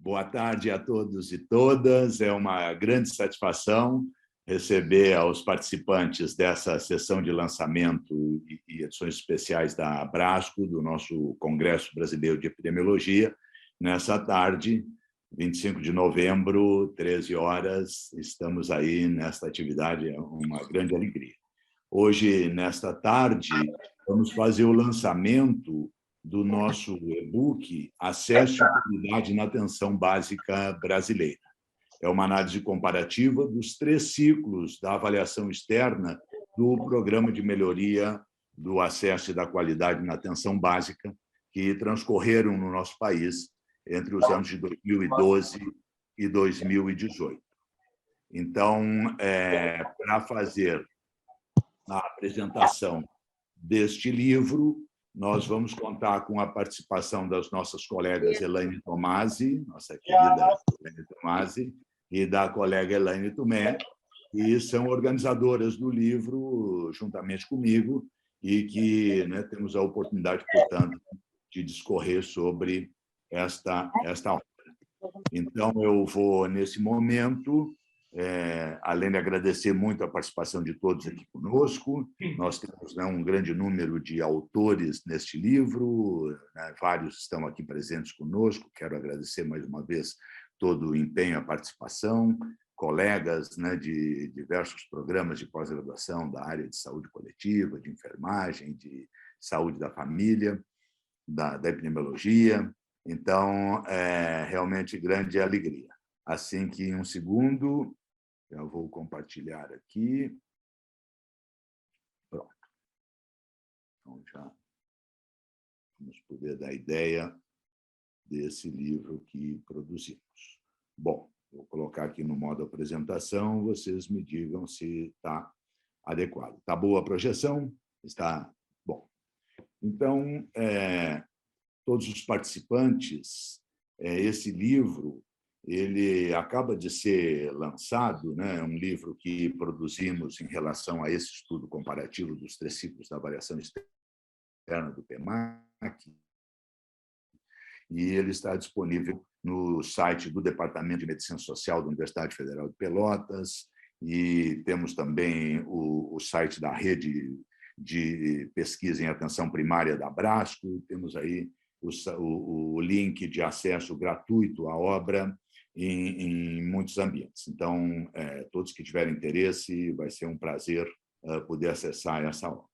Boa tarde a todos e todas. É uma grande satisfação receber aos participantes dessa sessão de lançamento e edições especiais da Abrasco, do nosso Congresso Brasileiro de Epidemiologia, nessa tarde, 25 de novembro, 13 horas. Estamos aí nesta atividade, é uma grande alegria. Hoje, nesta tarde, vamos fazer o lançamento do nosso e-book Acesso e Qualidade na Atenção Básica Brasileira. É uma análise comparativa dos 3 ciclos da avaliação externa do Programa de Melhoria do Acesso e da Qualidade na Atenção Básica, que transcorreram no nosso país entre os anos de 2012 e 2018. Então, para fazer a apresentação deste livro, nós vamos contar com a participação das nossas colegas Elaine Tomasi, nossa querida Elaine Tomasi, e da colega Elaine Tomé, que são organizadoras do livro juntamente comigo e que temos a oportunidade, portanto, de discorrer sobre esta obra. Então, eu vou, nesse momento, além de agradecer muito a participação de todos aqui conosco, nós temos um grande número de autores neste livro, vários estão aqui presentes conosco, quero agradecer mais uma vez todo o empenho, a participação, colegas de diversos programas de pós-graduação da área de saúde coletiva, de enfermagem, de saúde da família, da epidemiologia. Então, realmente grande alegria. Assim que, em um segundo, eu vou compartilhar aqui. Pronto. Então, já vamos poder dar ideia desse livro que produzimos. Bom, vou colocar aqui no modo apresentação, vocês me digam se está adequado. Está boa a projeção? Está bom. Então, todos os participantes, esse livro ele acaba de ser lançado, um livro que produzimos em relação a esse estudo comparativo dos 3 ciclos da avaliação externa do PEMAC, e ele está disponível no site do Departamento de Medicina Social da Universidade Federal de Pelotas, e temos também o site da Rede de Pesquisa em Atenção Primária da Abrasco, temos aí o link de acesso gratuito à obra em muitos ambientes. Então, todos que tiverem interesse, vai ser um prazer poder acessar essa obra.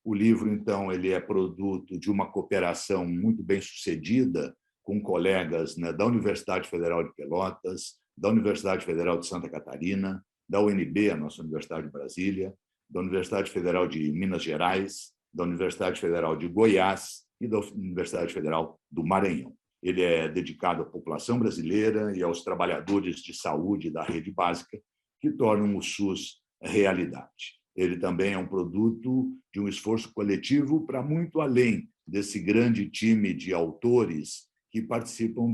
O livro, então, ele é produto de uma cooperação muito bem-sucedida com colegas da Universidade Federal de Pelotas, da Universidade Federal de Santa Catarina, da UNB, a nossa Universidade de Brasília, da Universidade Federal de Minas Gerais, da Universidade Federal de Goiás e da Universidade Federal do Maranhão. Ele é dedicado à população brasileira e aos trabalhadores de saúde da rede básica que tornam o SUS realidade. Ele também é um produto de um esforço coletivo para muito além desse grande time de autores que participam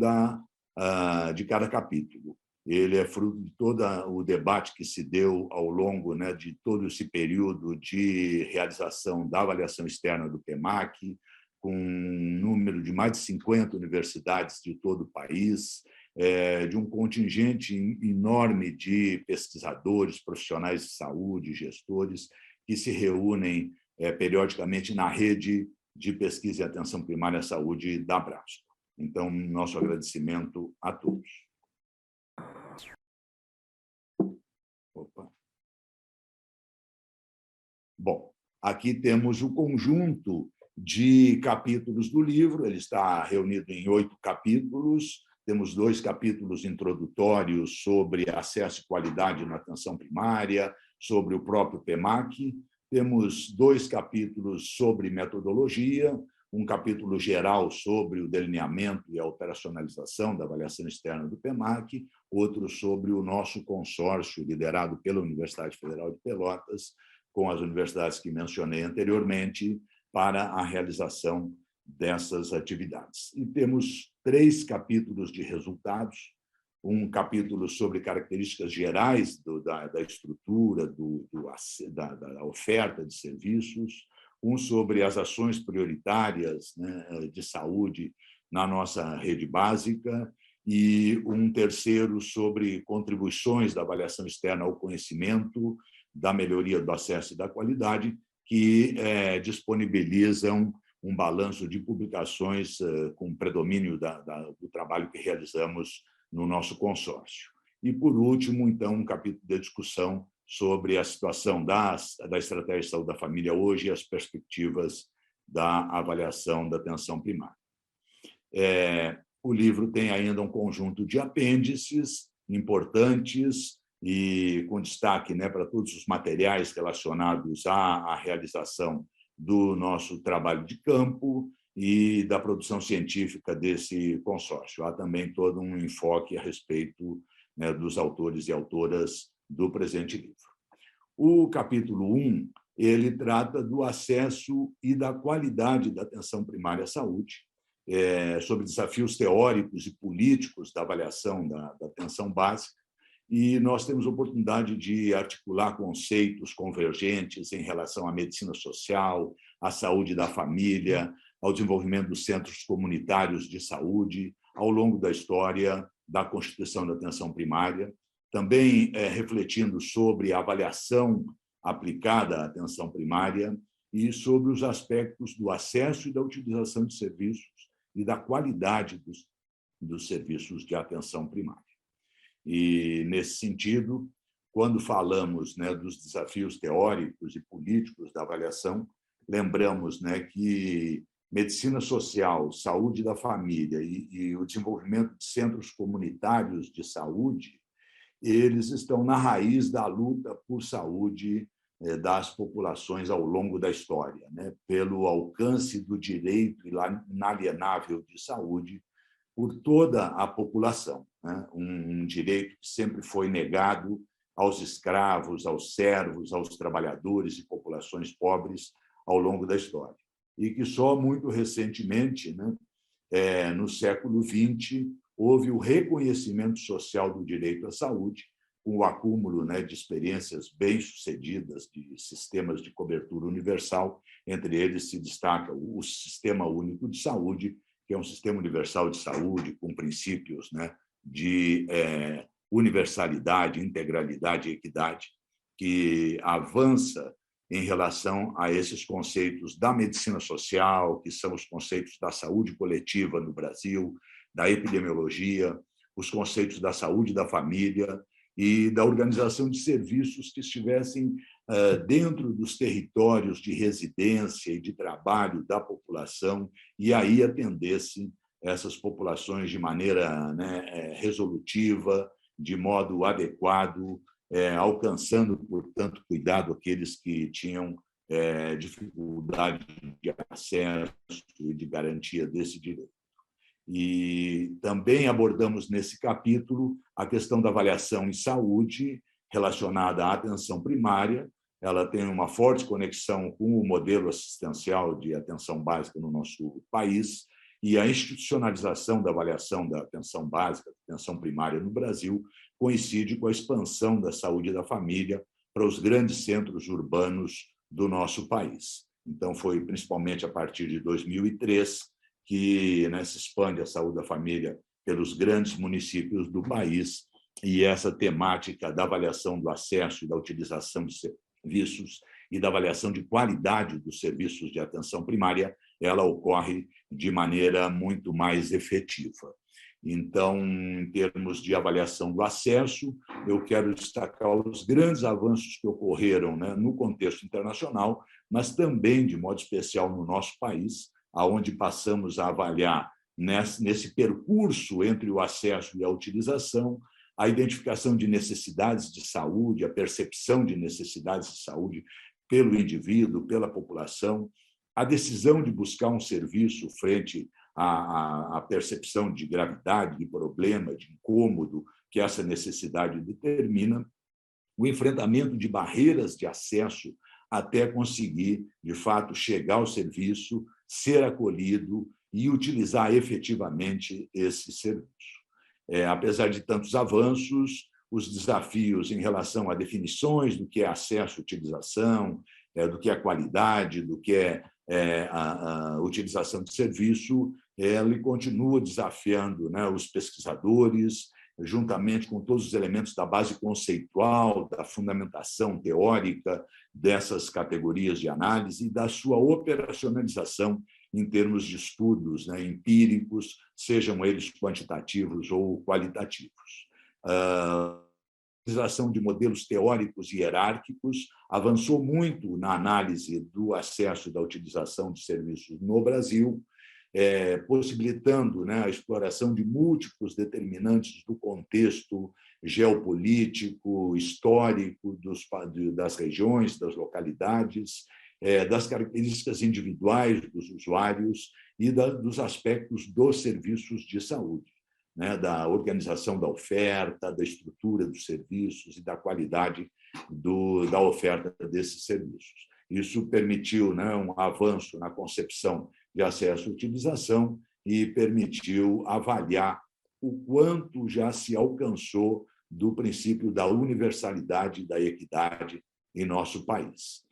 de cada capítulo. Ele é fruto de todo o debate que se deu ao longo de todo esse período de realização da avaliação externa do PEMAC, com um número de mais de 50 universidades de todo o país, de um contingente enorme de pesquisadores, profissionais de saúde, gestores, que se reúnem periodicamente na rede de pesquisa e atenção primária à saúde da Abrasco. Então, nosso agradecimento a todos. Opa. Bom, aqui temos o conjunto de capítulos do livro, ele está reunido em 8 capítulos, temos 2 capítulos introdutórios sobre acesso e qualidade na atenção primária, sobre o próprio PEMAC, temos 2 capítulos sobre metodologia, um capítulo geral sobre o delineamento e a operacionalização da avaliação externa do PEMAC, outro sobre o nosso consórcio liderado pela Universidade Federal de Pelotas, com as universidades que mencionei anteriormente, para a realização dessas atividades. E temos 3 capítulos de resultados, um capítulo sobre características gerais da estrutura, da oferta de serviços, um sobre as ações prioritárias de saúde na nossa rede básica e um terceiro sobre contribuições da avaliação externa ao conhecimento, da melhoria do acesso e da qualidade, que disponibilizam um balanço de publicações com predomínio do trabalho que realizamos no nosso consórcio. E, por último, então, um capítulo de discussão sobre a situação da estratégia de saúde da família hoje e as perspectivas da avaliação da atenção primária. O livro tem ainda um conjunto de apêndices importantes e com destaque, né, para todos os materiais relacionados à realização do nosso trabalho de campo e da produção científica desse consórcio. Há também todo um enfoque a respeito, né, dos autores e autoras do presente livro. O capítulo 1, ele trata do acesso e da qualidade da atenção primária à saúde, sobre desafios teóricos e políticos da avaliação da atenção básica, e nós temos a oportunidade de articular conceitos convergentes em relação à medicina social, à saúde da família, ao desenvolvimento dos centros comunitários de saúde, ao longo da história da constituição da atenção primária, também refletindo sobre a avaliação aplicada à atenção primária e sobre os aspectos do acesso e da utilização de serviços e da qualidade dos serviços de atenção primária. E, nesse sentido, quando falamos, né, dos desafios teóricos e políticos da avaliação, lembramos, né, que medicina social, saúde da família e o desenvolvimento de centros comunitários de saúde, eles estão na raiz da luta por saúde das populações ao longo da história, né, pelo alcance do direito inalienável de saúde por toda a população, né, um direito que sempre foi negado aos escravos, aos servos, aos trabalhadores e populações pobres ao longo da história. E que só muito recentemente, né, no século XX, houve o reconhecimento social do direito à saúde, com o acúmulo, né, de experiências bem-sucedidas de sistemas de cobertura universal. Entre eles se destaca o Sistema Único de Saúde, que é um sistema universal de saúde com princípios, né, de universalidade, integralidade e equidade, que avança em relação a esses conceitos da medicina social, que são os conceitos da saúde coletiva no Brasil, da epidemiologia, os conceitos da saúde da família e da organização de serviços que estivessem dentro dos territórios de residência e de trabalho da população e aí atendessem essas populações de maneira, né, resolutiva, de modo adequado, alcançando, portanto, cuidado aqueles que tinham dificuldade de acesso e de garantia desse direito. E também abordamos nesse capítulo a questão da avaliação em saúde relacionada à atenção primária. Ela tem uma forte conexão com o modelo assistencial de atenção básica no nosso país e a institucionalização da avaliação da atenção básica, da atenção primária no Brasil, coincide com a expansão da saúde da família para os grandes centros urbanos do nosso país. Então, foi principalmente a partir de 2003 que, né, se expande a saúde da família pelos grandes municípios do país e essa temática da avaliação do acesso e da utilização de serviços e da avaliação de qualidade dos serviços de atenção primária, ela ocorre de maneira muito mais efetiva. Então, em termos de avaliação do acesso, eu quero destacar os grandes avanços que ocorreram, né, no contexto internacional, mas também, de modo especial, no nosso país, aonde passamos a avaliar nesse percurso entre o acesso e a utilização, a identificação de necessidades de saúde, a percepção de necessidades de saúde pelo indivíduo, pela população, a decisão de buscar um serviço frente à percepção de gravidade, de problema, de incômodo que essa necessidade determina, o enfrentamento de barreiras de acesso até conseguir, de fato, chegar ao serviço, ser acolhido e utilizar efetivamente esse serviço. Apesar de tantos avanços, os desafios em relação a definições do que é acesso, utilização, do que é qualidade, do que é a utilização de serviço, ele continua desafiando, né, os pesquisadores, juntamente com todos os elementos da base conceitual, da fundamentação teórica dessas categorias de análise e da sua operacionalização em termos de estudos, né, empíricos, sejam eles quantitativos ou qualitativos. A utilização de modelos teóricos e hierárquicos avançou muito na análise do acesso da utilização de serviços no Brasil, possibilitando, né, a exploração de múltiplos determinantes do contexto geopolítico, histórico das regiões, das localidades, das características individuais dos usuários e dos aspectos dos serviços de saúde, né, da organização da oferta, da estrutura dos serviços e da qualidade da oferta desses serviços. Isso permitiu, né, um avanço na concepção de acesso à utilização e permitiu avaliar o quanto já se alcançou do princípio da universalidade e da equidade em nosso país.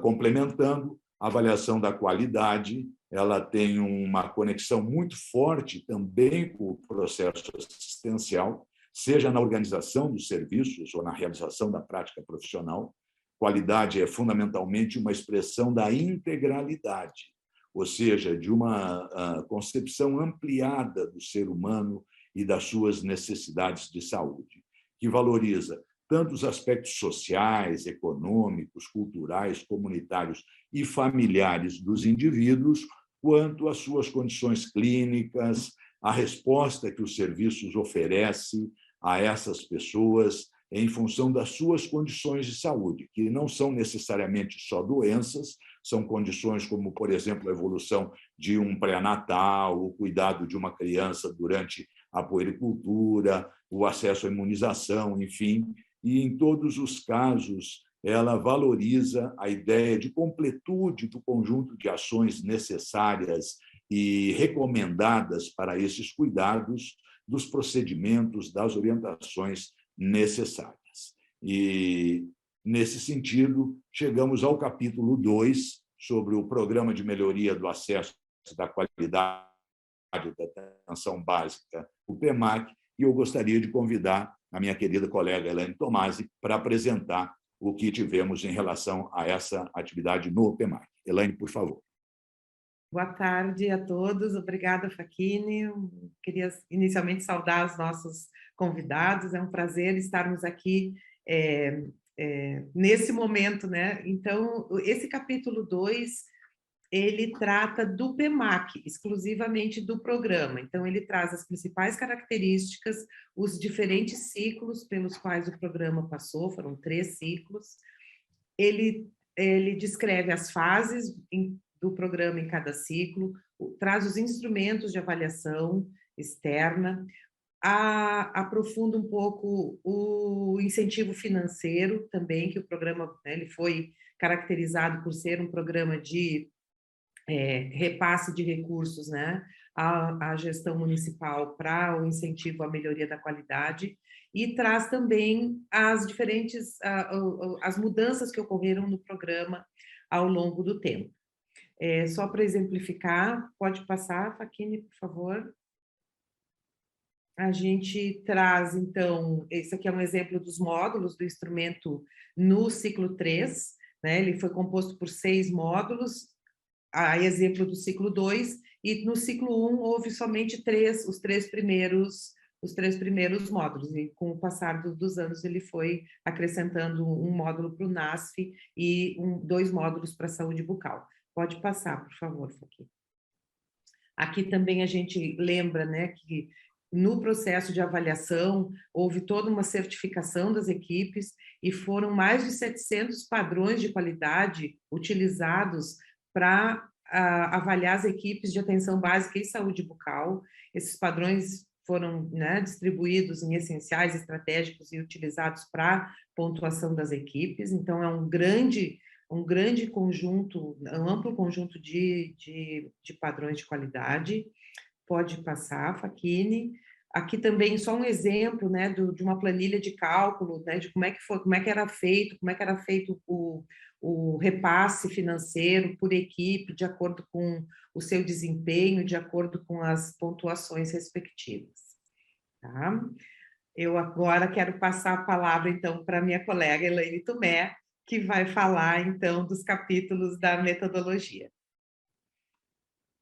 Complementando, a avaliação da qualidade, ela tem uma conexão muito forte também com o processo assistencial, seja na organização dos serviços ou na realização da prática profissional. Qualidade é fundamentalmente uma expressão da integralidade, ou seja, de uma concepção ampliada do ser humano e das suas necessidades de saúde, que valoriza tanto os aspectos sociais, econômicos, culturais, comunitários e familiares dos indivíduos, quanto as suas condições clínicas, a resposta que os serviços oferecem a essas pessoas em função das suas condições de saúde, que não são necessariamente só doenças, são condições como, por exemplo, a evolução de um pré-natal, o cuidado de uma criança durante a puericultura, o acesso à imunização, enfim. E, em todos os casos, ela valoriza a ideia de completude do conjunto de ações necessárias e recomendadas para esses cuidados, dos procedimentos, das orientações necessárias. E, nesse sentido, chegamos ao capítulo 2, sobre o Programa de Melhoria do Acesso da Qualidade da Atenção Básica, o PEMAC, e eu gostaria de convidar a minha querida colega Elaine Tomasi para apresentar o que tivemos em relação a essa atividade no PEMAC. Elaine, por favor. Boa tarde a todos, obrigada, Facchini. Queria inicialmente saudar os nossos convidados, é um prazer estarmos aqui nesse momento, né? Então, esse capítulo 2, ele trata do PEMAC, exclusivamente do programa. Então, ele traz as principais características, os diferentes ciclos pelos quais o programa passou, foram 3 ciclos. Ele descreve as fases do programa em cada ciclo, traz os instrumentos de avaliação externa, aprofunda um pouco o incentivo financeiro também, que o programa, né, ele foi caracterizado por ser um programa de repasse de recursos, né, à gestão municipal para o incentivo à melhoria da qualidade, e traz também as diferentes as mudanças que ocorreram no programa ao longo do tempo. Só para exemplificar, pode passar, Facchini, por favor. A gente traz, então, esse aqui é um exemplo dos módulos do instrumento no ciclo 3, né? Ele foi composto por 6 módulos, a exemplo do ciclo 2, e no ciclo 1 houve somente os três primeiros módulos, e com o passar dos anos ele foi acrescentando um módulo para o NASF e 2 módulos para a saúde bucal. Pode passar, por favor, Facchini. Aqui também a gente lembra, né, que no processo de avaliação houve toda uma certificação das equipes e foram mais de 700 padrões de qualidade utilizados para avaliar as equipes de atenção básica e saúde bucal. Esses padrões foram, né, distribuídos em essenciais, estratégicos e utilizados para pontuação das equipes. Então, é um grande conjunto, um amplo conjunto de padrões de qualidade. Pode passar, Facchini. Aqui também só um exemplo, né, de uma planilha de cálculo, né, de como é que foi, como é que era feito o repasse financeiro por equipe, de acordo com o seu desempenho, de acordo com as pontuações respectivas. Tá? Eu agora quero passar a palavra, então, para a minha colega Elaine Tomé, que vai falar, então, dos capítulos da metodologia.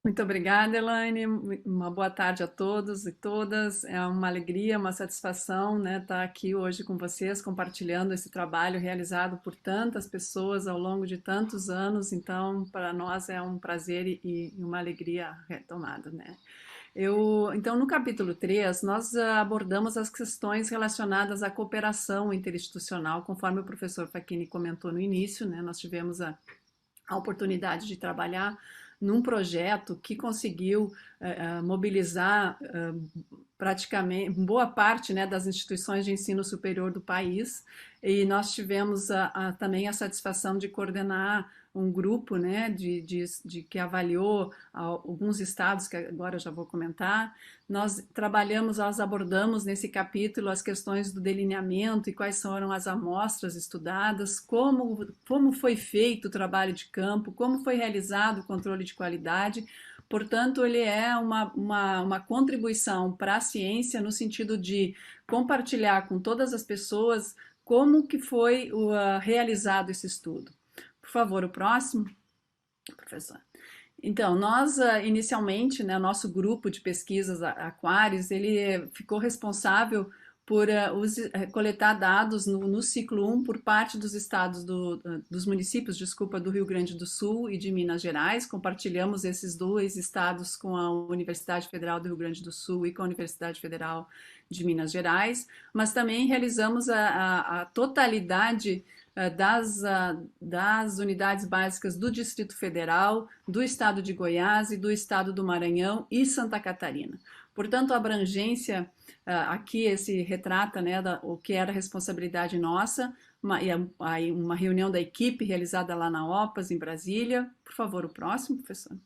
Muito obrigada, Elaine. Uma boa tarde a todos e todas. É uma alegria, uma satisfação, né, estar aqui hoje com vocês, compartilhando esse trabalho realizado por tantas pessoas ao longo de tantos anos. Então, para nós é um prazer e uma alegria retomada, né? Então, no capítulo 3, nós abordamos as questões relacionadas à cooperação interinstitucional, conforme o professor Facchini comentou no início, né? Nós tivemos a oportunidade de trabalhar num projeto que conseguiu mobilizar praticamente boa parte, né, das instituições de ensino superior do país, e nós tivemos também a satisfação de coordenar um grupo, né, que avaliou alguns estados, que agora eu já vou comentar. Nós abordamos nesse capítulo as questões do delineamento e quais foram as amostras estudadas, como foi feito o trabalho de campo, como foi realizado o controle de qualidade. Portanto, ele é uma contribuição para a ciência no sentido de compartilhar com todas as pessoas como que foi realizado esse estudo. Por favor, o próximo, professor. Então, nós, inicialmente, né, nosso grupo de pesquisas Aquaris, ele ficou responsável por coletar dados no ciclo 1 por parte dos estados, dos municípios, desculpa, do Rio Grande do Sul e de Minas Gerais. Compartilhamos esses dois estados com a Universidade Federal do Rio Grande do Sul e com a Universidade Federal de Minas Gerais, mas também realizamos a totalidade das unidades básicas do Distrito Federal, do Estado de Goiás e do Estado do Maranhão e Santa Catarina. Portanto, a abrangência aqui esse retrata, né, o que era responsabilidade nossa, uma reunião da equipe realizada lá na OPAS, em Brasília. Por favor, o próximo, professor.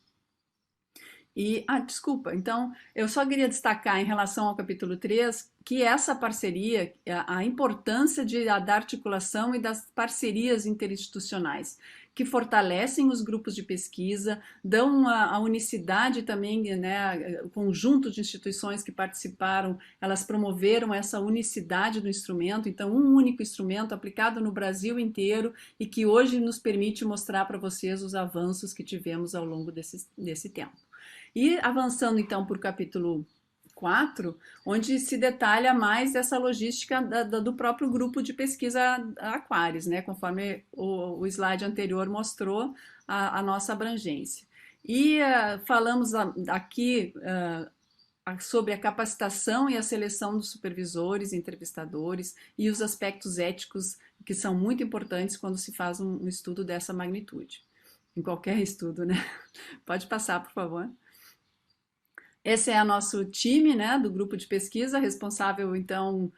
Desculpa, então, eu só queria destacar em relação ao capítulo 3 que essa parceria, a importância da articulação e das parcerias interinstitucionais, que fortalecem os grupos de pesquisa, dão a unicidade também, né, o conjunto de instituições que participaram, elas promoveram essa unicidade do instrumento, então um único instrumento aplicado no Brasil inteiro e que hoje nos permite mostrar para vocês os avanços que tivemos ao longo desse tempo. E avançando então para o capítulo 4, onde se detalha mais essa logística do próprio grupo de pesquisa Aquaris, né, conforme o slide anterior mostrou a nossa abrangência. E falamos aqui sobre a capacitação e a seleção dos supervisores, entrevistadores e os aspectos éticos que são muito importantes quando se faz um estudo dessa magnitude. Em qualquer estudo, né? Pode passar, por favor. Esse é o nosso time, né, do grupo de pesquisa, responsável, então,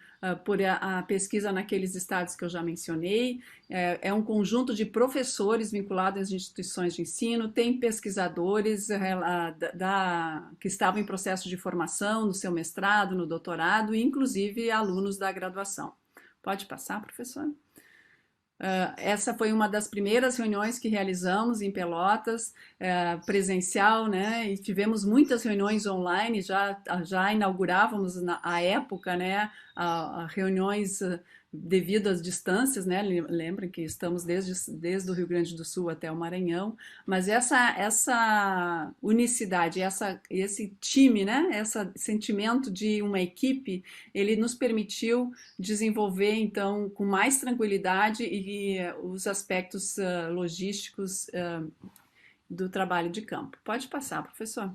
por a pesquisa naqueles estados que eu já mencionei. É um conjunto de professores vinculados às instituições de ensino, tem pesquisadores que estavam em processo de formação, no seu mestrado, no doutorado, e inclusive alunos da graduação. Pode passar, professor? Essa foi uma das primeiras reuniões que realizamos em Pelotas, presencial, né? E tivemos muitas reuniões online, já inaugurávamos à época, né? Reuniões devido às distâncias, né? Lembrem que estamos desde o Rio Grande do Sul até o Maranhão, mas essa unicidade, esse time, né? Esse sentimento de uma equipe, ele nos permitiu desenvolver, então, com mais tranquilidade e os aspectos logísticos do trabalho de campo. Pode passar, professor.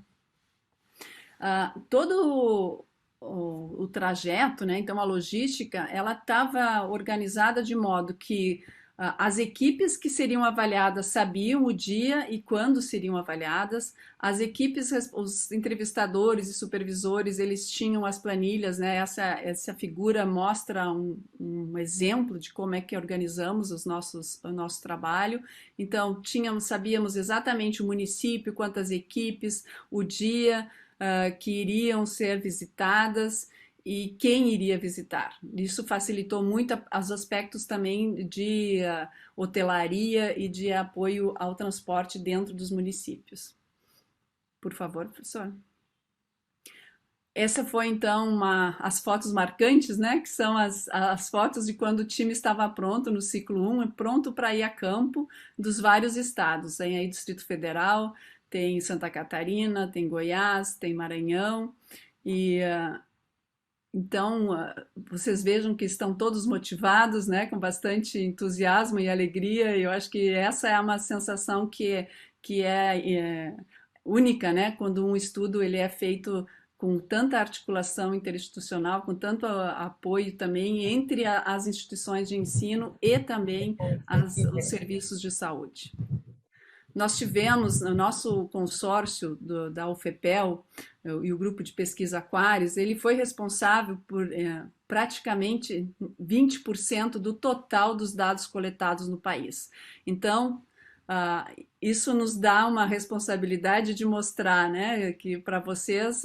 Todo o trajeto, né? Então a logística, ela estava organizada de modo que as equipes que seriam avaliadas sabiam o dia e quando seriam avaliadas, as equipes, os entrevistadores e supervisores, eles tinham as planilhas, né? Essa figura mostra um exemplo de como é que organizamos o nosso trabalho. Então sabíamos exatamente o município, quantas equipes, o dia que iriam ser visitadas, e quem iria visitar. Isso facilitou muito os aspectos também de hotelaria e de apoio ao transporte dentro dos municípios. Por favor, professor. Essa foi, então, as fotos marcantes, né? Que são as fotos de quando o time estava pronto no ciclo 1, pronto para ir a campo dos vários estados. Tem aí Distrito Federal, tem Santa Catarina, tem Goiás, tem Maranhão. E então, vocês vejam que estão todos motivados, né? Com bastante entusiasmo e alegria. E eu acho que essa é uma sensação que é única, né? Quando um estudo ele é feito com tanta articulação interinstitucional, com tanto apoio também entre as instituições de ensino e também os serviços de saúde. Nós tivemos, no nosso consórcio da UFPEL e o grupo de pesquisa Aquários, ele foi responsável por praticamente 20% do total dos dados coletados no país. Então, isso nos dá uma responsabilidade de mostrar, né, que para vocês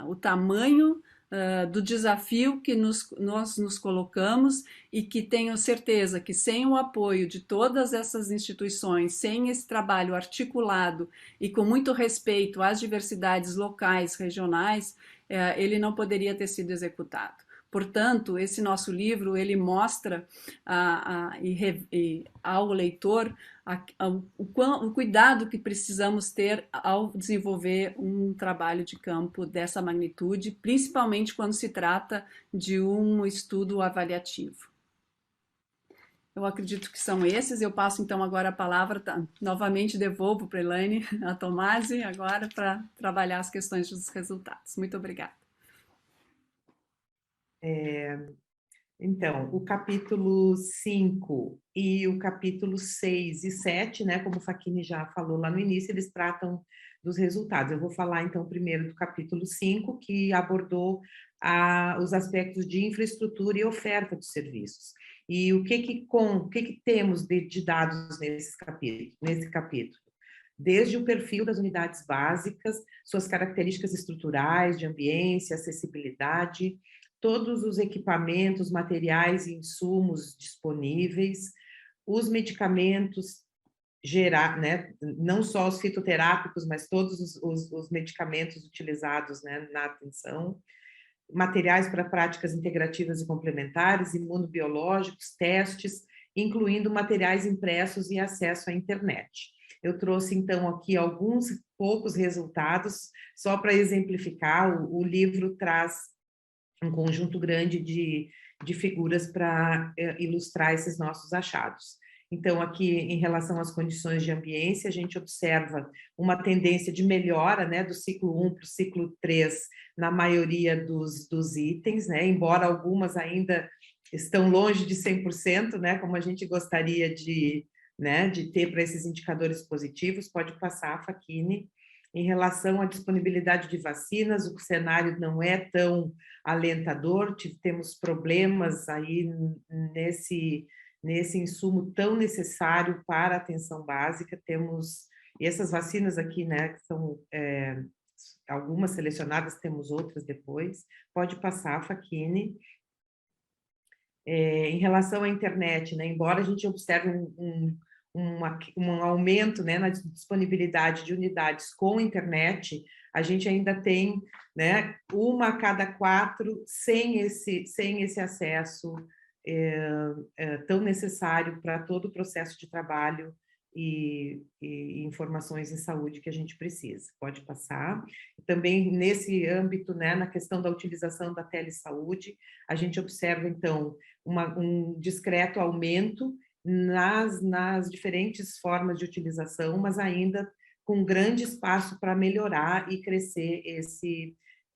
o tamanho do desafio que nós nos colocamos e que tenho certeza que sem o apoio de todas essas instituições, sem esse trabalho articulado e com muito respeito às diversidades locais, regionais, ele não poderia ter sido executado. Portanto, esse nosso livro, ele mostra ao leitor o cuidado que precisamos ter ao desenvolver um trabalho de campo dessa magnitude, principalmente quando se trata de um estudo avaliativo. Eu acredito que são esses. Eu passo então agora a palavra, novamente devolvo para a Elaine, a Tomasi, agora para trabalhar as questões dos resultados. Muito obrigada. Então, o capítulo 5 e o capítulo 6 e 7, né, como o Facchini já falou lá no início, eles tratam dos resultados. Eu vou falar, então, primeiro do capítulo 5, que abordou os aspectos de infraestrutura e oferta de serviços. E o que temos de dados nesse capítulo? Desde o perfil das unidades básicas, suas características estruturais, de ambiência, acessibilidade, todos os equipamentos, materiais e insumos disponíveis, os medicamentos né, não só os fitoterápicos, mas todos os medicamentos utilizados, né, na atenção, materiais para práticas integrativas e complementares, imunobiológicos, testes, incluindo materiais impressos e acesso à internet. Eu trouxe, então, aqui alguns poucos resultados, só para exemplificar. O livro traz um conjunto grande de figuras para ilustrar esses nossos achados. Então, aqui, em relação às condições de ambiência, a gente observa uma tendência de melhora, né, do ciclo 1 para o ciclo 3, na maioria dos itens, né, embora algumas ainda estão longe de 100%, né, como a gente gostaria de ter para esses indicadores positivos. Pode passar, Facchini. Em relação à disponibilidade de vacinas, o cenário não é tão alentador, temos problemas aí nesse insumo tão necessário para a atenção básica. Temos essas vacinas aqui, né, que são algumas selecionadas, temos outras depois. Pode passar, Facchini. Em relação à internet, né, embora a gente observe um aumento, né, na disponibilidade de unidades com internet, a gente ainda tem, né, 1 a cada 4 sem esse acesso tão necessário para todo o processo de trabalho e informações em saúde que a gente precisa. Pode passar. Também nesse âmbito, né, na questão da utilização da telesaúde, a gente observa, então, um discreto aumento nas diferentes formas de utilização, mas ainda com grande espaço para melhorar e crescer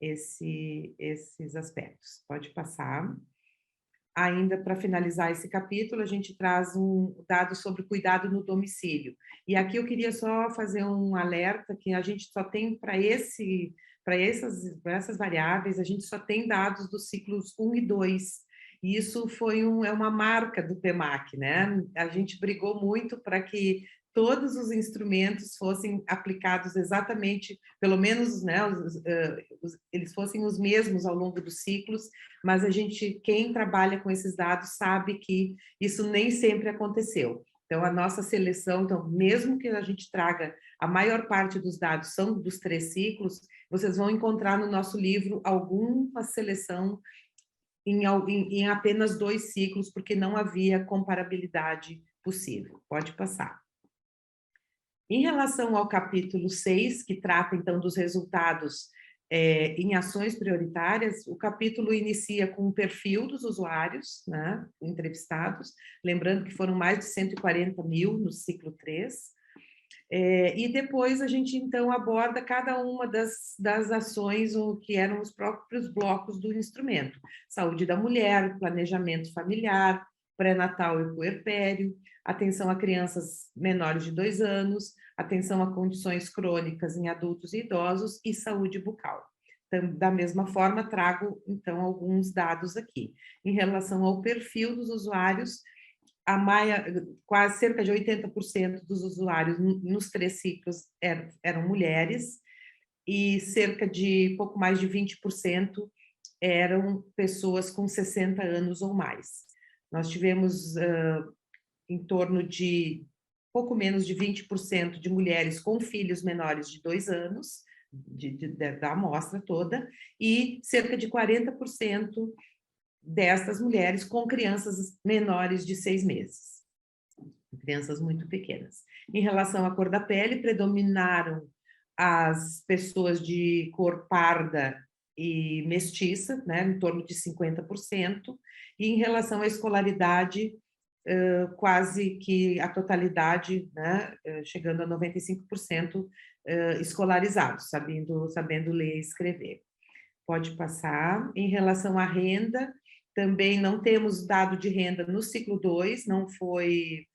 esses aspectos. Pode passar. Ainda para finalizar esse capítulo, a gente traz um dado sobre cuidado no domicílio. E aqui eu queria só fazer um alerta que a gente só tem para essas variáveis, a gente só tem dados dos ciclos 1 e 2. E isso é uma marca do PEMAC, né? A gente brigou muito para que todos os instrumentos fossem aplicados exatamente, pelo menos, né, eles fossem os mesmos ao longo dos ciclos, mas quem trabalha com esses dados sabe que isso nem sempre aconteceu. Então, a nossa seleção, então, mesmo que a gente traga a maior parte dos dados são dos 3 ciclos, vocês vão encontrar no nosso livro alguma seleção em apenas 2 ciclos, porque não havia comparabilidade possível. Pode passar. Em relação ao capítulo 6, que trata, então, dos resultados em ações prioritárias, o capítulo inicia com o perfil dos usuários, né, entrevistados, lembrando que foram mais de 140 mil no ciclo 3, e depois a gente, então, aborda cada uma das ações que eram os próprios blocos do instrumento. Saúde da mulher, planejamento familiar, pré-natal e puerpério, atenção a crianças menores de 2 anos, atenção a condições crônicas em adultos e idosos e saúde bucal. Então, da mesma forma, trago, então, alguns dados aqui. Em relação ao perfil dos usuários, quase cerca de 80% dos usuários nos 3 ciclos eram mulheres e cerca de pouco mais de 20% eram pessoas com 60 anos ou mais. Nós tivemos em torno de pouco menos de 20% de mulheres com filhos menores de 2 anos, da amostra toda, e cerca de 40% dessas mulheres com crianças menores de 6 meses, crianças muito pequenas. Em relação à cor da pele, predominaram as pessoas de cor parda e mestiça, né, em torno de 50%, e em relação à escolaridade, quase que a totalidade, né, chegando a 95% escolarizados, sabendo ler e escrever. Pode passar. Em relação à renda, também não temos dado de renda no ciclo 2, não foi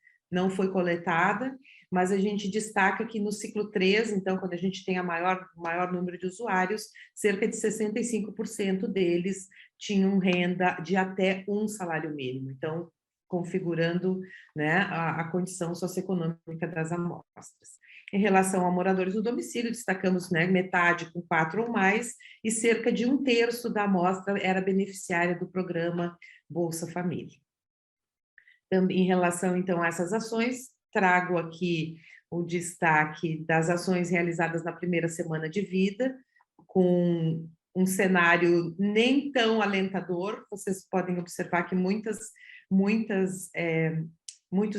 coletada, mas a gente destaca que no ciclo 3, então, quando a gente tem o maior número de usuários, cerca de 65% deles tinham renda de até 1 salário mínimo. Então, configurando, né, a condição socioeconômica das amostras. Em relação a moradores do domicílio, destacamos, né, metade com 4 ou mais, e cerca de 1/3 da amostra era beneficiária do programa Bolsa Família. Em relação, então, a essas ações, trago aqui o destaque das ações realizadas na primeira semana de vida, com um cenário nem tão alentador. Vocês podem observar que muitos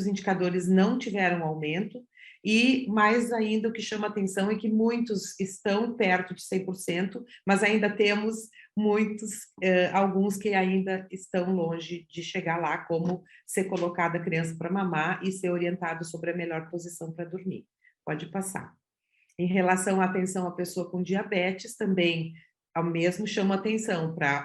indicadores não tiveram aumento, e mais ainda o que chama atenção é que muitos estão perto de 100%, mas ainda temos alguns que ainda estão longe de chegar lá, como ser colocada a criança para mamar e ser orientado sobre a melhor posição para dormir. Pode passar. Em relação à atenção à pessoa com diabetes, também ao mesmo chama atenção para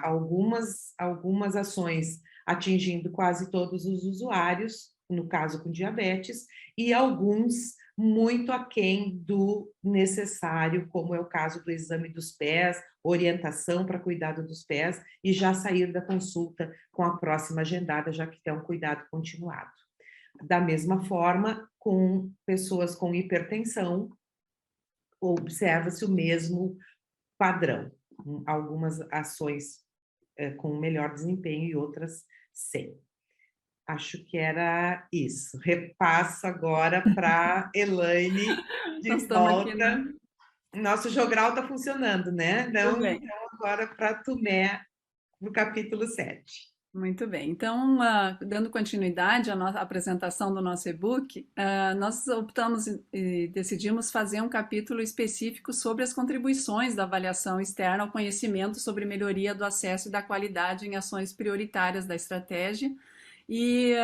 algumas ações atingindo quase todos os usuários, no caso com diabetes, e alguns muito aquém do necessário, como é o caso do exame dos pés, orientação para cuidado dos pés, e já sair da consulta com a próxima agendada, já que tem um cuidado continuado. Da mesma forma, com pessoas com hipertensão, observa-se o mesmo padrão, algumas ações com melhor desempenho e outras sem. Acho que era isso. Repasso agora para Elaine de volta. Aqui, né? Nosso jogral está funcionando, né? Então agora para Tomé, no capítulo 7. Muito bem. Então, dando continuidade à nossa apresentação do nosso e-book, nós optamos e decidimos fazer um capítulo específico sobre as contribuições da avaliação externa ao conhecimento sobre melhoria do acesso e da qualidade em ações prioritárias da estratégia. E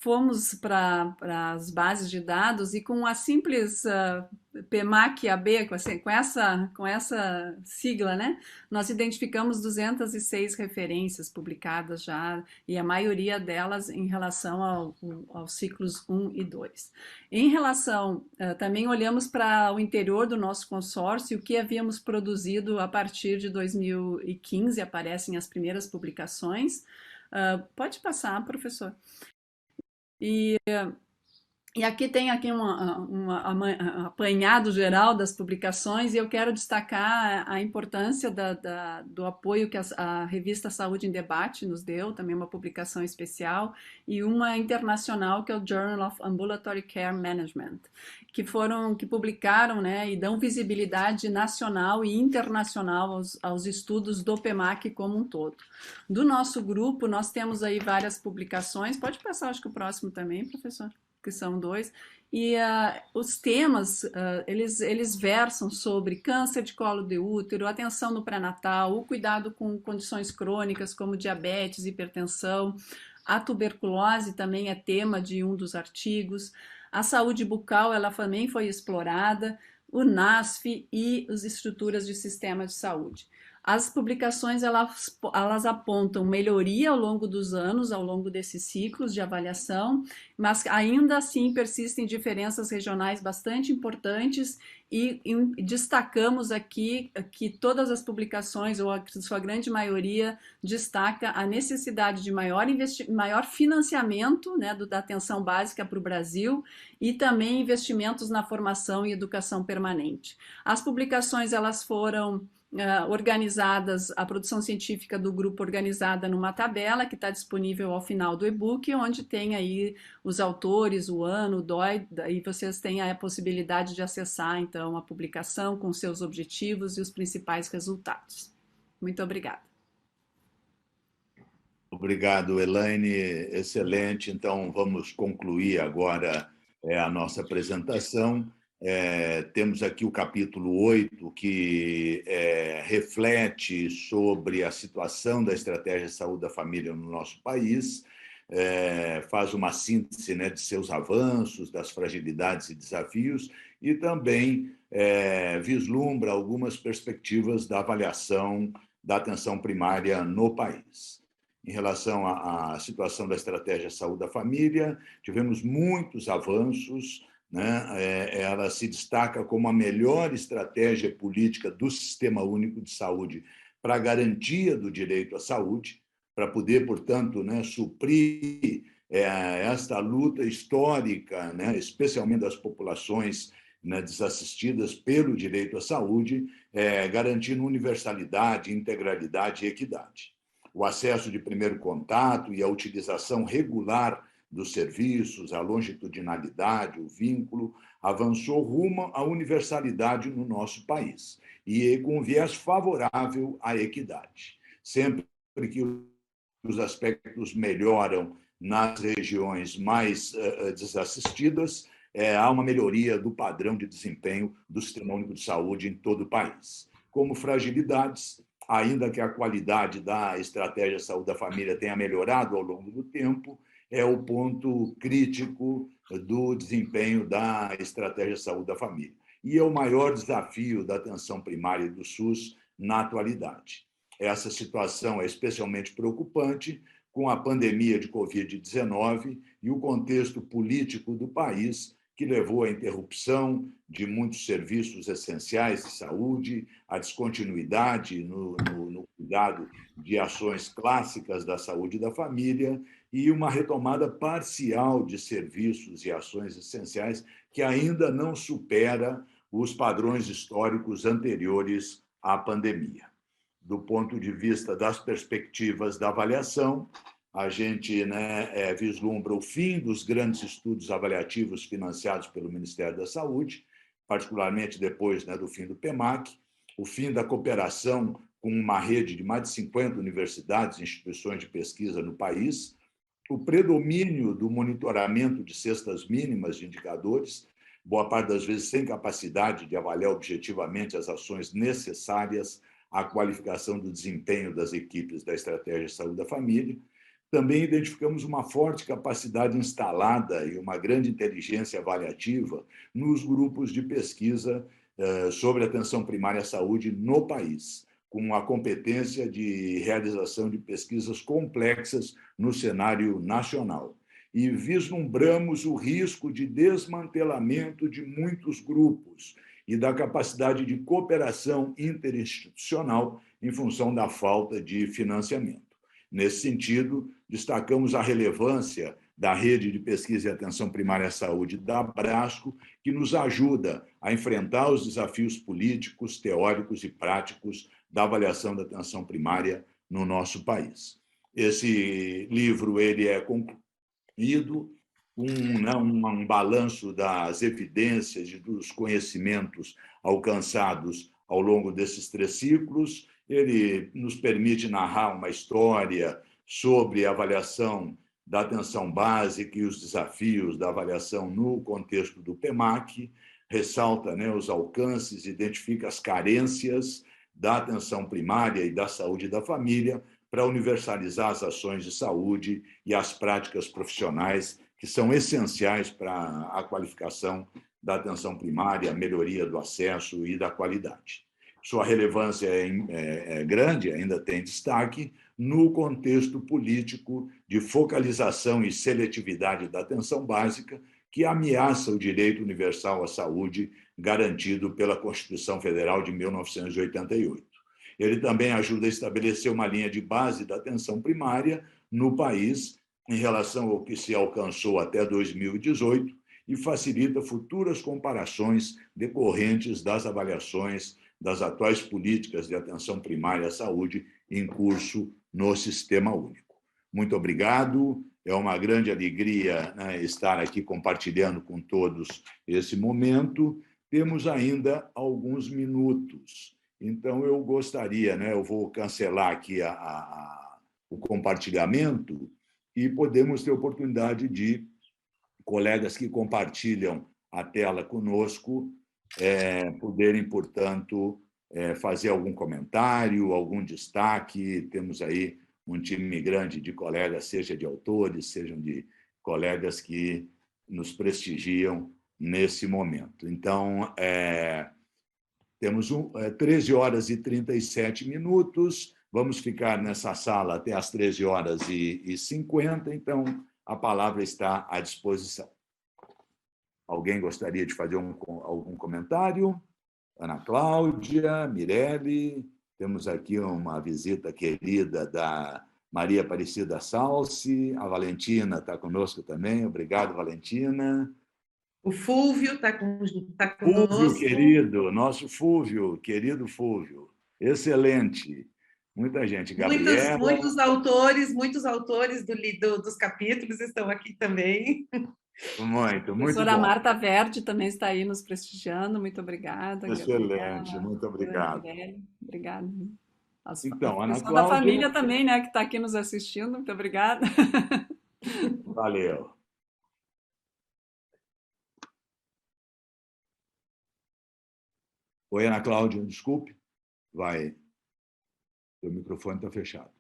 fomos para as bases de dados e com a simples PMAQ-AB, com essa sigla, né, nós identificamos 206 referências publicadas já, e a maioria delas em relação aos ciclos 1 e 2. Em relação, também olhamos para o interior do nosso consórcio, o que havíamos produzido a partir de 2015, aparecem as primeiras publicações. Pode passar, professor. E E aqui tem aqui apanhado geral das publicações e eu quero destacar a importância do apoio que a revista Saúde em Debate nos deu, também uma publicação especial, e uma internacional que é o Journal of Ambulatory Care Management, que publicaram, né, e dão visibilidade nacional e internacional aos estudos do PEMAC como um todo. Do nosso grupo, nós temos aí várias publicações, pode passar, acho que o próximo também, professor? Que são 2, e os temas, eles versam sobre câncer de colo de útero, atenção no pré-natal, o cuidado com condições crônicas como diabetes, hipertensão, a tuberculose também é tema de um dos artigos, a saúde bucal, ela também foi explorada, o NASF e as estruturas de sistema de saúde. As publicações elas apontam melhoria ao longo dos anos, ao longo desses ciclos de avaliação, mas ainda assim persistem diferenças regionais bastante importantes e destacamos aqui que todas as publicações, ou a sua grande maioria, destaca a necessidade de maior financiamento, né, da atenção básica para o Brasil e também investimentos na formação e educação permanente. As publicações elas foram organizadas, a produção científica do grupo organizada numa tabela que está disponível ao final do e-book, onde tem aí os autores, o ano, o DOI, e vocês têm a possibilidade de acessar, então, a publicação com seus objetivos e os principais resultados. Muito obrigada. Obrigado, Elaine. Excelente. Então, vamos concluir agora a nossa apresentação. Temos aqui o capítulo 8, que reflete sobre a situação da estratégia de saúde da família no nosso país, faz uma síntese, né, de seus avanços, das fragilidades e desafios, e também vislumbra algumas perspectivas da avaliação da atenção primária no país. Em relação à situação da estratégia de saúde da família, tivemos muitos avanços, né? Ela se destaca como a melhor estratégia política do Sistema Único de Saúde para a garantia do direito à saúde, para poder, portanto, né, suprir esta luta histórica, né, especialmente das populações, né, desassistidas pelo direito à saúde, garantindo universalidade, integralidade e equidade. O acesso de primeiro contato e a utilização regular dos serviços, a longitudinalidade, o vínculo, avançou rumo à universalidade no nosso país e com um viés favorável à equidade. Sempre que os aspectos melhoram nas regiões mais desassistidas, há uma melhoria do padrão de desempenho do Sistema Único de Saúde em todo o país. Como fragilidades, ainda que a qualidade da estratégia de saúde da família tenha melhorado ao longo do tempo, é o ponto crítico do desempenho da estratégia de saúde da família. E é o maior desafio da atenção primária do SUS na atualidade. Essa situação é especialmente preocupante com a pandemia de Covid-19 e o contexto político do país, que levou à interrupção de muitos serviços essenciais de saúde, à descontinuidade no cuidado de ações clássicas da saúde da família e uma retomada parcial de serviços e ações essenciais que ainda não supera os padrões históricos anteriores à pandemia. Do ponto de vista das perspectivas da avaliação, a gente, né, vislumbra o fim dos grandes estudos avaliativos financiados pelo Ministério da Saúde, particularmente depois, né, do fim do PEMAC, o fim da cooperação com uma rede de mais de 50 universidades e instituições de pesquisa no país, o predomínio do monitoramento de cestas mínimas de indicadores, boa parte das vezes sem capacidade de avaliar objetivamente as ações necessárias à qualificação do desempenho das equipes da estratégia de saúde da família. Também identificamos uma forte capacidade instalada e uma grande inteligência avaliativa nos grupos de pesquisa sobre atenção primária à saúde no país, com a competência de realização de pesquisas complexas no cenário nacional. E vislumbramos o risco de desmantelamento de muitos grupos e da capacidade de cooperação interinstitucional em função da falta de financiamento. Nesse sentido, destacamos a relevância da Rede de Pesquisa e Atenção Primária à Saúde da Abrasco, que nos ajuda a enfrentar os desafios políticos, teóricos e práticos da avaliação da atenção primária no nosso país. Esse livro ele é concluído um balanço das evidências e dos conhecimentos alcançados ao longo desses 3 ciclos. Ele nos permite narrar uma história sobre a avaliação da atenção básica e os desafios da avaliação no contexto do PEMAC, ressalta os alcances, identifica as carências da atenção primária e da saúde da família para universalizar as ações de saúde e as práticas profissionais que são essenciais para a qualificação da atenção primária, a melhoria do acesso e da qualidade. Sua relevância é grande, ainda tem destaque, no contexto político de focalização e seletividade da atenção básica, que ameaça o direito universal à saúde garantido pela Constituição Federal de 1988. Ele também ajuda a estabelecer uma linha de base da atenção primária no país, em relação ao que se alcançou até 2018, e facilita futuras comparações decorrentes das avaliações das atuais políticas de atenção primária à saúde em curso no Sistema Único. Muito obrigado, é uma grande alegria estar aqui compartilhando com todos esse momento. Temos ainda alguns minutos, então eu gostaria, eu vou cancelar aqui o compartilhamento e podemos ter oportunidade de colegas que compartilham a tela conosco poderem, portanto, fazer algum comentário, algum destaque. Temos aí um time grande de colegas, seja de autores, sejam de colegas que nos prestigiam nesse momento. Então, temos 13h37. Vamos ficar nessa sala até às 13h50. Então, a palavra está à disposição. Alguém gostaria de fazer algum comentário? Ana Cláudia, Mirelle, temos aqui uma visita querida da Maria Aparecida Salsi, a Valentina está conosco também. Obrigado, Valentina. O Fúvio está conosco. Fúvio, querido, nosso Fúvio, querido Fúvio. Excelente. Muita gente. Gabriela. Muitos autores dos capítulos estão aqui também. Muito bom. Professora Marta Verdi também está aí nos prestigiando. Muito obrigada. Excelente, Gabriela, muito obrigado. Obrigada. Então, Ana Cláudia, da família também, que está aqui nos assistindo. Muito obrigada. Valeu. Oi, Ana Cláudia, desculpe. Vai. O microfone está fechado.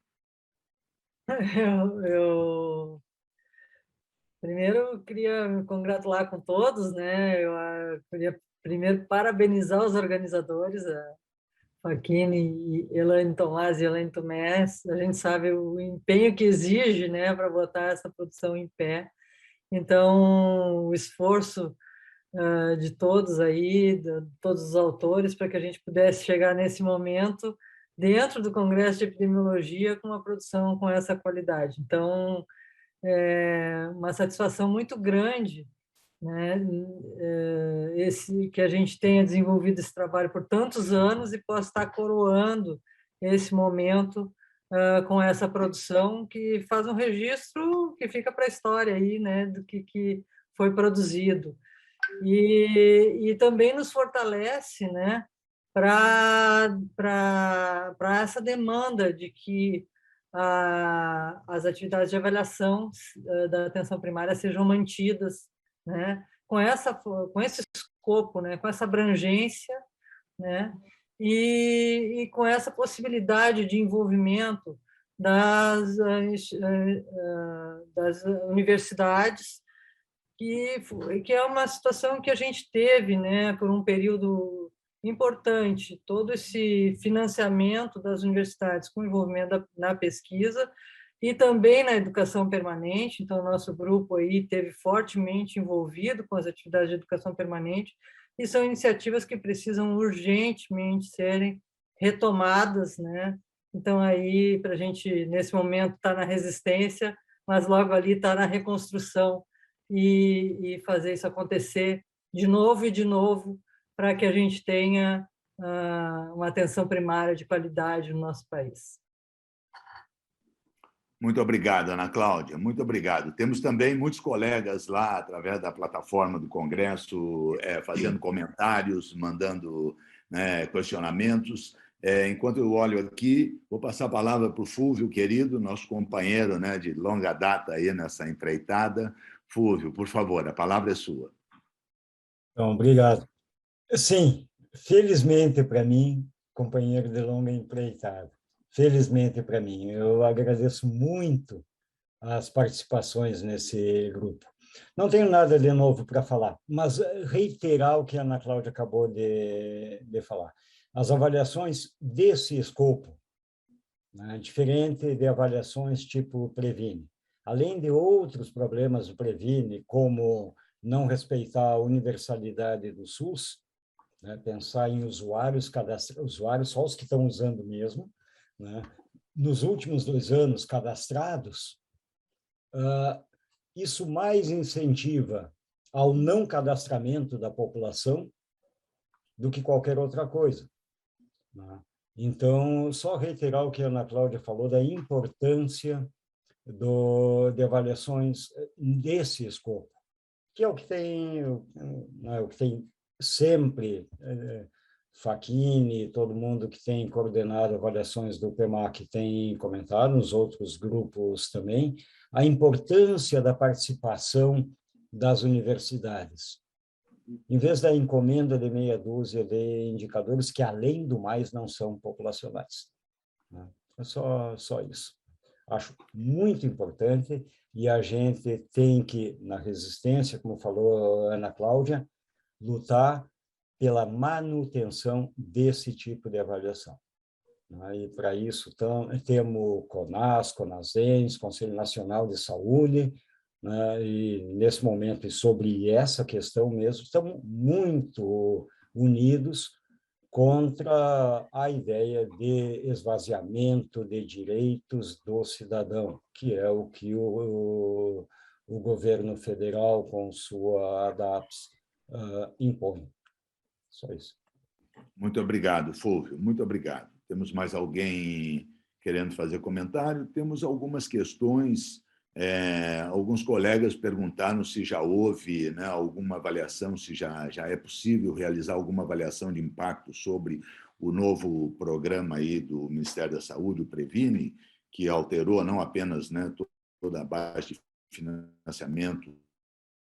Primeiro, eu queria me congratular com todos, Eu queria primeiro parabenizar os organizadores, a Faquine, Elaine Tomás e Elaine Tomés. A gente sabe o empenho que exige, para botar essa produção em pé. Então, o esforço de todos aí, de todos os autores, para que a gente pudesse chegar nesse momento dentro do Congresso de Epidemiologia com uma produção com essa qualidade. Então, é uma satisfação muito grande, esse que a gente tenha desenvolvido esse trabalho por tantos anos e possa estar coroando esse momento com essa produção que faz um registro que fica para a história aí, do que foi produzido. E também nos fortalece, para essa demanda de que as atividades de avaliação da atenção primária sejam mantidas, com esse escopo, com essa abrangência, e com essa possibilidade de envolvimento das universidades, que é uma situação que a gente teve, por um período importante, todo esse financiamento das universidades com envolvimento na pesquisa e também na educação permanente. Então, o nosso grupo aí teve fortemente envolvido com as atividades de educação permanente, e são iniciativas que precisam urgentemente serem retomadas, Então, aí, para a gente, nesse momento, estar na resistência, mas logo ali estar na reconstrução e fazer isso acontecer de novo e de novo, para que a gente tenha uma atenção primária de qualidade no nosso país. Muito obrigado, Ana Cláudia, muito obrigado. Temos também muitos colegas lá, através da plataforma do Congresso, fazendo comentários, mandando, né, questionamentos. Enquanto eu olho aqui, vou passar a palavra para o Fúvio, querido, nosso companheiro, né, de longa data aí nessa empreitada. Fúvio, por favor, a palavra é sua. Então, obrigado. Sim, felizmente para mim, companheiro de longa empreitada, felizmente para mim, eu agradeço muito as participações nesse grupo. Não tenho nada de novo para falar, mas reiterar o que a Ana Cláudia acabou de falar. As avaliações desse escopo, né, diferente de avaliações tipo Previne, além de outros problemas do Previne, como não respeitar a universalidade do SUS, né, pensar em usuários, cadastrar usuários, só os que estão usando mesmo, né? Nos últimos 2 anos cadastrados, isso mais incentiva ao não cadastramento da população do que qualquer outra coisa, né? Então, só reiterar o que a Ana Cláudia falou da importância de avaliações desse escopo, que é o que tem, sempre, Facchini, todo mundo que tem coordenado avaliações do PEMAC tem comentado, nos outros grupos também, a importância da participação das universidades, em vez da encomenda de meia dúzia de indicadores que, além do mais, não são populacionais. É só isso. Acho muito importante e a gente tem que, na resistência, como falou a Ana Cláudia, lutar pela manutenção desse tipo de avaliação. E, para isso, temos o CONAS, CONASENS, Conselho Nacional de Saúde, né? E, nesse momento, e sobre essa questão mesmo, estamos muito unidos contra a ideia de esvaziamento de direitos do cidadão, que é o que o governo federal, com sua ADAPS, impõe. Só isso. Muito obrigado, Fúvio, muito obrigado. Temos mais alguém querendo fazer comentário? Temos algumas questões. Alguns colegas perguntaram se já houve, né, alguma avaliação, se já é possível realizar alguma avaliação de impacto sobre o novo programa aí do Ministério da Saúde, o Previne, que alterou não apenas, né, toda a base de financiamento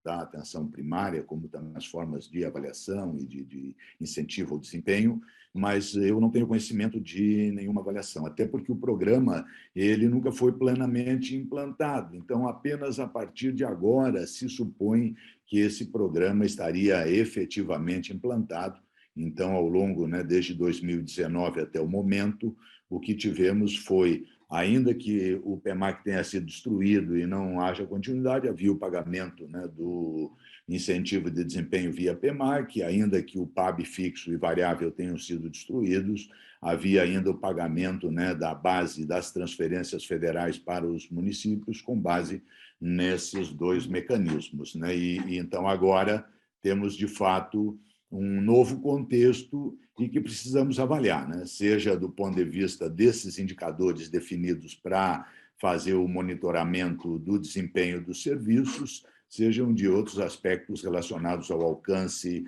da atenção primária, como também as formas de avaliação e de incentivo ao desempenho, mas eu não tenho conhecimento de nenhuma avaliação, até porque o programa ele nunca foi plenamente implantado. Então, apenas a partir de agora se supõe que esse programa estaria efetivamente implantado. Então, ao longo, né, desde 2019 até o momento, o que tivemos foi, ainda que o PEMAC tenha sido destruído e não haja continuidade, havia o pagamento, né, do incentivo de desempenho via PEMAC, ainda que o PAB fixo e variável tenham sido destruídos, havia ainda o pagamento, né, da base das transferências federais para os municípios com base nesses 2 mecanismos, né? E então agora temos, de fato, um novo contexto e que precisamos avaliar, né? Seja do ponto de vista desses indicadores definidos para fazer o monitoramento do desempenho dos serviços, sejam de outros aspectos relacionados ao alcance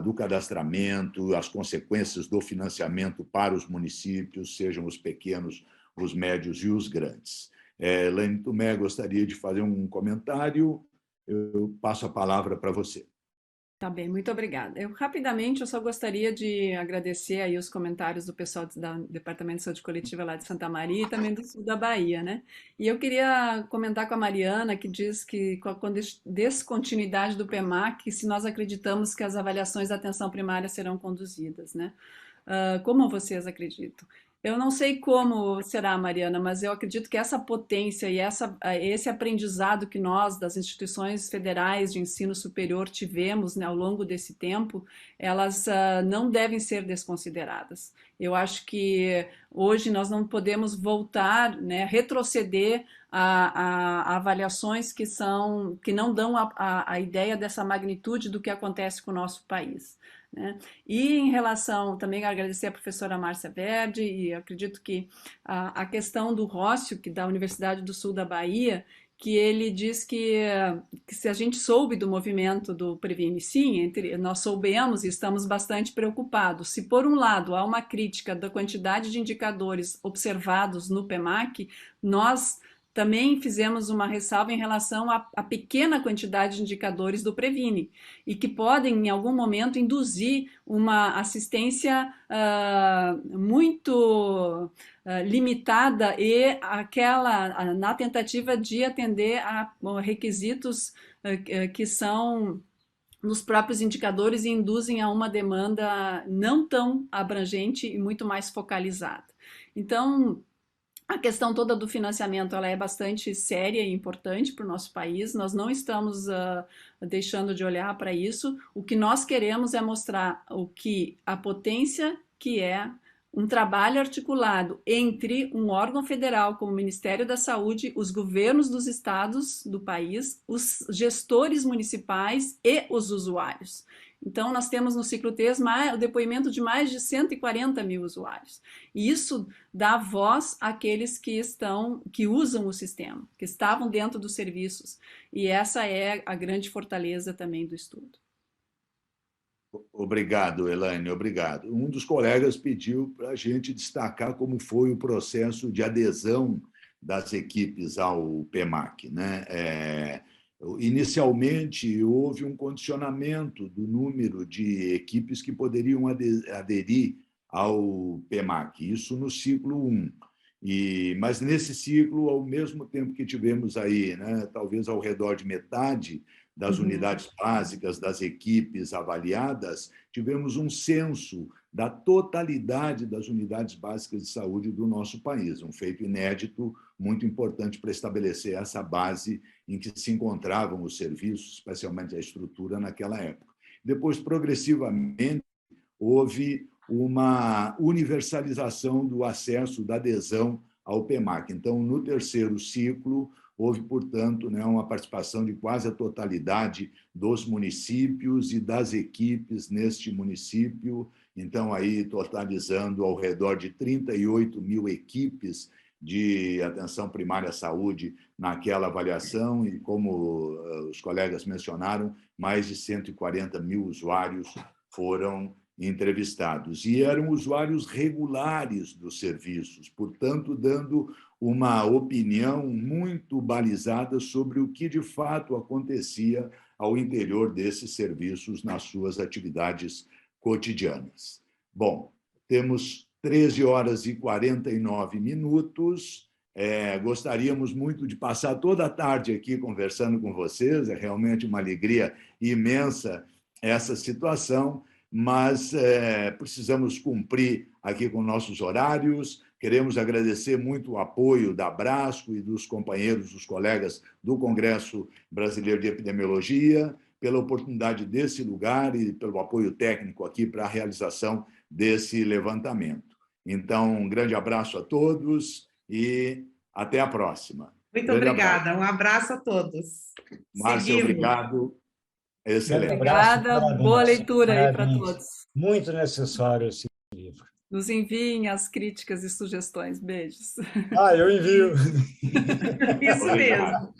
do cadastramento, as consequências do financiamento para os municípios, sejam os pequenos, os médios e os grandes. Elaine Tomé gostaria de fazer um comentário. Eu passo a palavra para você. Tá bem, muito obrigada. Rapidamente, eu só gostaria de agradecer aí os comentários do pessoal do Departamento de Saúde Coletiva lá de Santa Maria e também do sul da Bahia, né? E eu queria comentar com a Mariana, que diz que com a descontinuidade do PEMAC, se nós acreditamos que as avaliações da atenção primária serão conduzidas, né? Como vocês acreditam? Eu não sei como será, Mariana, mas eu acredito que essa potência e esse aprendizado que nós, das instituições federais de ensino superior, tivemos, né, ao longo desse tempo, elas não devem ser desconsideradas. Eu acho que hoje nós não podemos voltar, né, retroceder a avaliações que não dão a ideia dessa magnitude do que acontece com o nosso país, né? E em relação, também agradecer a professora Márcia Verdi, e acredito que a questão do Rócio, que da Universidade do Sul da Bahia, que ele diz que se a gente soube do movimento do Previne, sim, nós soubemos e estamos bastante preocupados. Se, por um lado, há uma crítica da quantidade de indicadores observados no PEMAC, nós também fizemos uma ressalva em relação à pequena quantidade de indicadores do Previne e que podem, em algum momento, induzir uma assistência muito limitada e na tentativa de atender a requisitos que são nos próprios indicadores e induzem a uma demanda não tão abrangente e muito mais focalizada. Então, a questão toda do financiamento ela é bastante séria e importante para o nosso país. Nós não estamos deixando de olhar para isso. O que nós queremos é mostrar a potência que é um trabalho articulado entre um órgão federal como o Ministério da Saúde, os governos dos estados do país, os gestores municipais e os usuários. Então, nós temos no ciclo 3 o depoimento de mais de 140 mil usuários. E isso dá voz àqueles que usam o sistema, que estavam dentro dos serviços. E essa é a grande fortaleza também do estudo. Obrigado, Elaine, obrigado. Um dos colegas pediu para a gente destacar como foi o processo de adesão das equipes ao PEMAC, né? Inicialmente, houve um condicionamento do número de equipes que poderiam aderir ao PEMAC, isso no ciclo 1. Mas nesse ciclo, ao mesmo tempo que tivemos aí, né, talvez ao redor de metade das unidades básicas, das equipes avaliadas, tivemos um censo da totalidade das unidades básicas de saúde do nosso país, um feito inédito, muito importante para estabelecer essa base em que se encontravam os serviços, especialmente a estrutura naquela época. Depois, progressivamente, houve uma universalização do acesso, da adesão ao PEMAC. Então, no terceiro ciclo, houve, portanto, uma participação de quase a totalidade dos municípios e das equipes neste município, então, aí totalizando ao redor de 38 mil equipes de atenção primária à saúde naquela avaliação e, como os colegas mencionaram, mais de 140 mil usuários foram entrevistados. E eram usuários regulares dos serviços, portanto, dando uma opinião muito balizada sobre o que, de fato, acontecia ao interior desses serviços nas suas atividades cotidianas. Bom, temos 13 horas e 49 minutos. Gostaríamos muito de passar toda a tarde aqui conversando com vocês. É realmente uma alegria imensa essa situação, mas precisamos cumprir aqui com nossos horários. Queremos agradecer muito o apoio da Abrasco e dos companheiros, dos colegas do Congresso Brasileiro de Epidemiologia, pela oportunidade desse lugar e pelo apoio técnico aqui para a realização desse levantamento. Então, um grande abraço a todos e até a próxima. Muito obrigada. Um abraço a todos. Márcia, obrigado. Excelente. Obrigada. Boa leitura aí para todos. Muito necessário esse livro. Nos enviem as críticas e sugestões. Beijos. Eu envio. Isso mesmo.